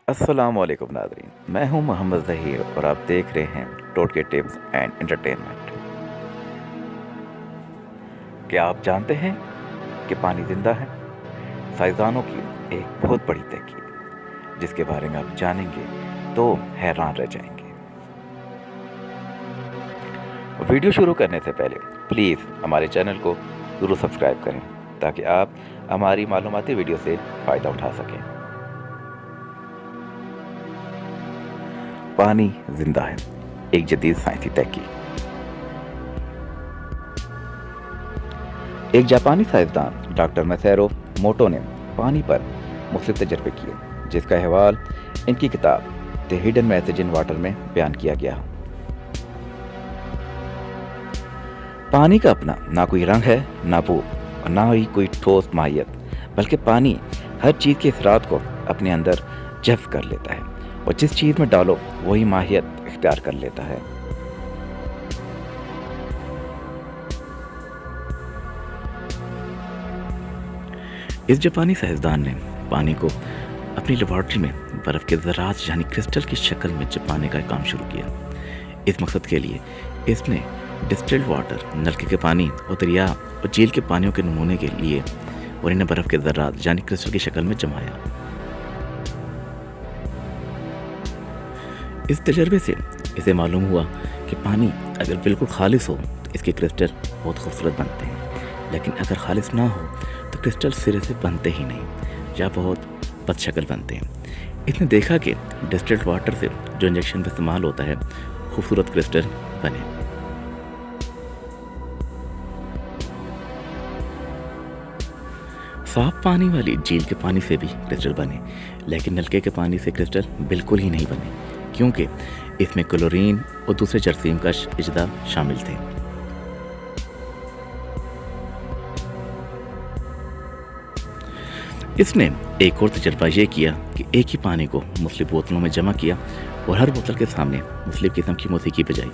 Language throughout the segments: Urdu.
السلام علیکم ناظرین، میں ہوں محمد ظہیر اور آپ دیکھ رہے ہیں ٹوٹکے ٹپس اینڈ انٹرٹینمنٹ۔ کیا آپ جانتے ہیں کہ پانی زندہ ہے؟ سائنسدانوں کی ایک بہت بڑی تحقیق جس کے بارے میں آپ جانیں گے تو حیران رہ جائیں گے۔ ویڈیو شروع کرنے سے پہلے پلیز ہمارے چینل کو ضرور سبسکرائب کریں تاکہ آپ ہماری معلوماتی ویڈیو سے فائدہ اٹھا سکیں۔ پانی زندہ ہے، ایک جدید سائنسی تحقیق۔ ایک جاپانی سائنسدان ڈاکٹر مسیرو موٹو نے پانی پر مختلف تجربے کیے جس کا حوال ان کی کتاب the hidden message in water میں بیان کیا گیا۔ پانی کا اپنا نہ کوئی رنگ ہے، نہ بو اور نہ ہی کوئی ٹھوس ماہیت، بلکہ پانی ہر چیز کے اثرات کو اپنے اندر جذب کر لیتا ہے اور جس چیز میں ڈالو وہی ماہیت اختیار کر لیتا ہے۔ اس جاپانی سائنسدان نے پانی کو اپنی لیبارٹری میں برف کے ذرات یعنی کرسٹل کی شکل میں چھپانے کا کام شروع کیا۔ اس مقصد کے لیے اس نے ڈسٹلڈ واٹر، نلکے کے پانی اور دریا اور جھیل کے پانیوں کے نمونے کے لیے اور انہیں برف کے ذرات یعنی کرسٹل کی شکل میں جمایا۔ اس تجربے سے اسے معلوم ہوا کہ پانی اگر بالکل خالص ہو تو اس کے کرسٹل بہت خوبصورت بنتے ہیں، لیکن اگر خالص نہ ہو تو کرسٹل سرے سے بنتے ہی نہیں یا بہت بد شکل بنتے ہیں۔ اس نے دیکھا کہ ڈسٹلڈ واٹر سے جو انجیکشن میں استعمال ہوتا ہے خوبصورت کرسٹل بنے۔ صاف پانی والی جھیل کے پانی سے بھی کرسٹل بنے، لیکن نلکے کے پانی سے کرسٹل بالکل ہی نہیں بنے کیونکہ اس میں کلورین اور دوسرے جراثیم کا اجزاء شامل تھے۔ اس نے ایک اور تجربہ یہ کیا کہ ایک ہی پانی کو مختلف بوتلوں میں جمع کیا اور ہر بوتل کے سامنے مختلف قسم کی موسیقی بجائی۔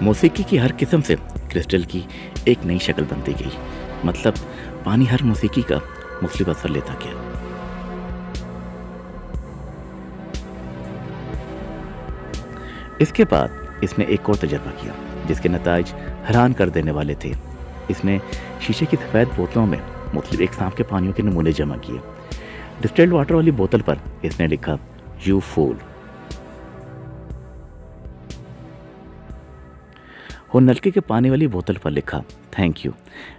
موسیقی کی ہر قسم سے کرسٹل کی ایک نئی شکل بنتی گئی، مطلب پانی ہر موسیقی کا مختلف اثر لیتا گیا۔ اس کے بعد اس نے ایک اور تجربہ کیا جس کے نتائج حیران کر دینے والے تھے۔ اس نے شیشے کی سفید بوتلوں میں مختلف اقسام کے پانیوں کے نمونے جمع کیے۔ ڈسٹلڈ واٹر والی بوتل پر اس نے لکھا یو فول اور نلکے کے پانی والی بوتل پر لکھا تھینک یو،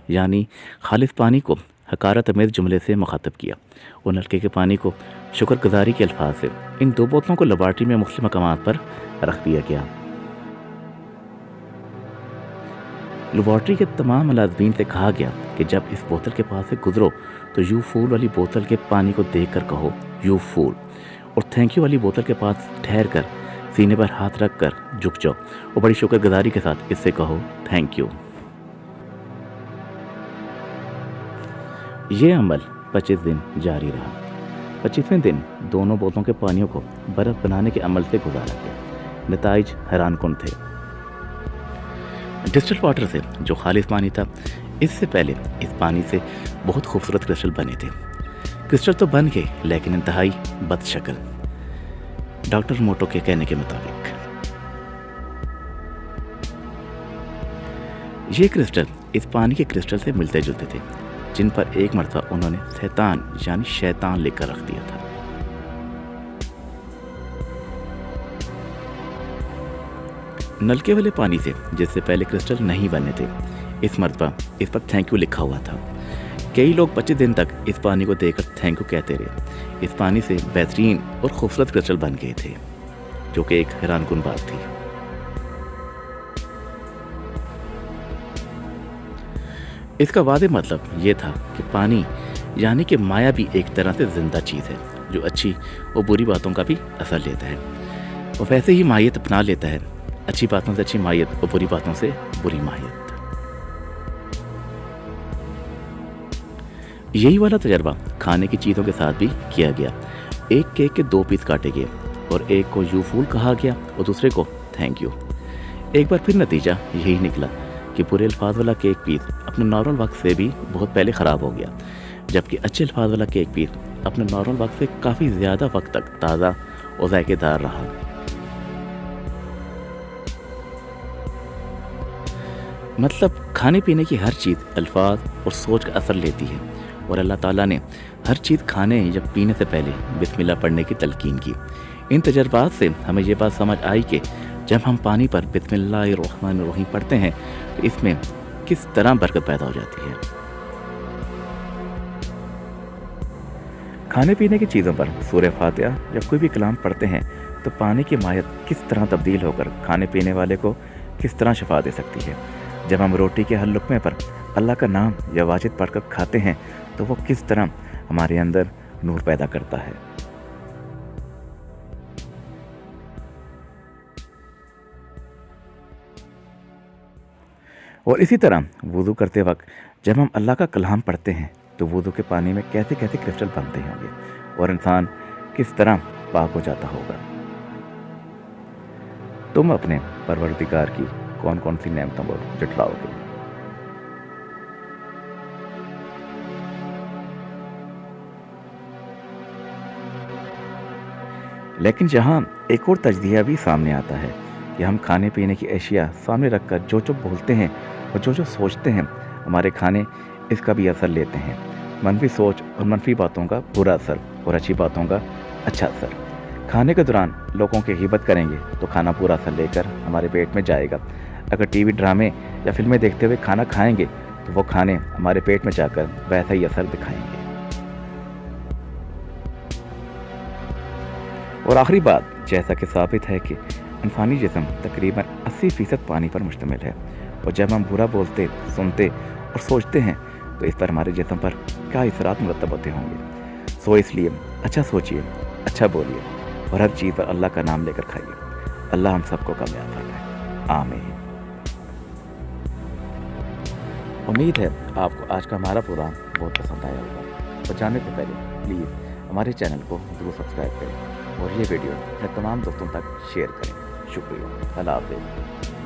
یعنی خالص پانی کو حقارت آمیز جملے سے مخاطب کیا اور نلکے کے پانی کو شکر گزاری کے الفاظ سے۔ ان دو بوتلوں کو لیبارٹری میں مختلف مقامات پر رکھ دیا گیا۔ لیبارٹری کے تمام ملازمین سے کہا گیا کہ جب اس بوتل کے پاس سے گزرو تو یو فول والی بوتل کے پانی کو دیکھ کر کہو یو فول، اور تھینک یو والی بوتل کے پاس ٹھہر کر سینے پر ہاتھ رکھ کر جھک جاؤ اور بڑی شکر گزاری کے ساتھ اس سے کہو تھینک یو۔ یہ عمل 25 دن جاری رہا۔ 25ویں دن دونوں بوتلوں کے پانیوں کو برف بنانے کے عمل سے گزارا گیا۔ نتائج حیران کن تھے۔ ڈسٹلڈ واٹر سے جو خالص پانی تھا، اس سے پہلے اس پانی سے بہت خوبصورت کرسٹل بنے تھے۔ کرسٹل تو بن گئے لیکن انتہائی بد شکل، ڈاکٹر موٹو کے کہنے کے مطابق۔ یہ کرسٹل اس پانی کے کرسٹل سے ملتے جلتے تھے جن پر ایک مرتبہ انہوں نے سیطان یعنی شیطان لکھ کر رکھ دیا تھا۔ نلکے والے پانی سے جس سے پہلے کرسٹل نہیں بنے تھے، اس مرتبہ اس پر تھینک یو لکھا ہوا تھا۔ کئی لوگ 25 دن تک اس پانی کو دیکھ کر تھینک یو کہتے رہے۔ اس پانی سے بہترین اور خوبصورت کرسٹل بن گئے تھے، جو کہ ایک حیران کن بات تھی۔ اس کا واضح مطلب یہ تھا کہ پانی یعنی کہ مایا بھی ایک طرح سے زندہ چیز ہے جو اچھی اور بری باتوں کا بھی اثر لیتا ہے اور ویسے ہی ماہیت اپنا لیتا ہے، اچھی باتوں سے اچھی ماہیت اور بری باتوں سے بری ماہیت۔ یہی والا تجربہ کھانے کی چیزوں کے ساتھ بھی کیا گیا۔ ایک کیک کے 2 پیس کاٹے گئے اور ایک کو یو فول کہا گیا اور دوسرے کو تھینک یو۔ ایک بار پھر نتیجہ یہی نکلا کہ برے الفاظ والا کیک پیس اپنے نارمل وقت سے بھی بہت پہلے خراب ہو گیا، جبکہ اچھے الفاظ والا کیک پیس اپنے نارمل وقت سے کافی زیادہ وقت تک تازہ اور ذائقے دار رہا۔ مطلب کھانے پینے کی ہر چیز الفاظ اور سوچ کا اثر لیتی ہے، اور اللہ تعالیٰ نے ہر چیز کھانے یا پینے سے پہلے بسم اللہ پڑھنے کی تلقین کی۔ ان تجربات سے ہمیں یہ بات سمجھ آئی کہ جب ہم پانی پر بسم اللہ الرحمن الرحیم پڑھتے ہیں تو اس میں کس طرح برکت پیدا ہو جاتی ہے۔ کھانے پینے کی چیزوں پر سورہ فاتحہ یا کوئی بھی کلام پڑھتے ہیں تو پانی کی مائیت کس طرح تبدیل ہو کر کھانے پینے والے کو کس طرح شفا دے سکتی ہے۔ جب ہم روٹی کے ہر لقمے پر اللہ کا نام یا واجد پڑھ کر کھاتے ہیں تو وہ کس طرح ہمارے اندر نور پیدا کرتا ہے۔ اور اسی طرح وضو کرتے وقت جب ہم اللہ کا کلام پڑھتے ہیں تو وضو کے پانی میں کیسے کیسے کرسٹل بنتے ہوں گے اور انسان کس طرح پاک ہو جاتا ہوگا۔ تم اپنے پروردگار کی کون کون سی نعمتوں کو جٹلاؤ گے۔ لیکن یہاں ایک اور تجزیہ بھی سامنے آتا ہے کہ ہم کھانے پینے کی اشیاء سامنے رکھ کر جو بولتے ہیں اور جو سوچتے ہیں ہمارے کھانے اس کا بھی اثر لیتے ہیں۔ منفی سوچ اور منفی باتوں کا برا اثر اور اچھی باتوں کا اچھا اثر۔ کھانے کے دوران لوگوں کی غیبت کریں گے تو کھانا پورا اثر لے کر ہمارے پیٹ میں جائے گا۔ اگر ٹی وی ڈرامے یا فلمیں دیکھتے ہوئے کھانا کھائیں گے تو وہ کھانے ہمارے پیٹ میں جا کر ویسا ہی اثر دکھائیں گے۔ اور آخری بات، جیسا کہ ثابت ہے کہ انسانی جسم تقریباً 80% پانی پر مشتمل ہے، اور جب ہم برا بولتے، سنتے اور سوچتے ہیں تو اس پر ہمارے جسم پر کیا اثرات مرتب ہوتے ہوں گے۔ سو اس لیے اچھا سوچئے، اچھا بولیے اور ہر چیز پر اللہ کا نام لے کر کھائیے۔ اللہ ہم سب کو کامیاب فرمائے، آمین۔ امید ہے آپ کو آج کا ہمارا پروگرام بہت پسند آیا ہوگا، اور جانے سے پہلے پلیز ہمارے چینل کو ضرور سبسکرائب کریں اور یہ ویڈیو اپنے تمام دوستوں تک شیئر کریں۔ شکریہ، اللہ حافظ۔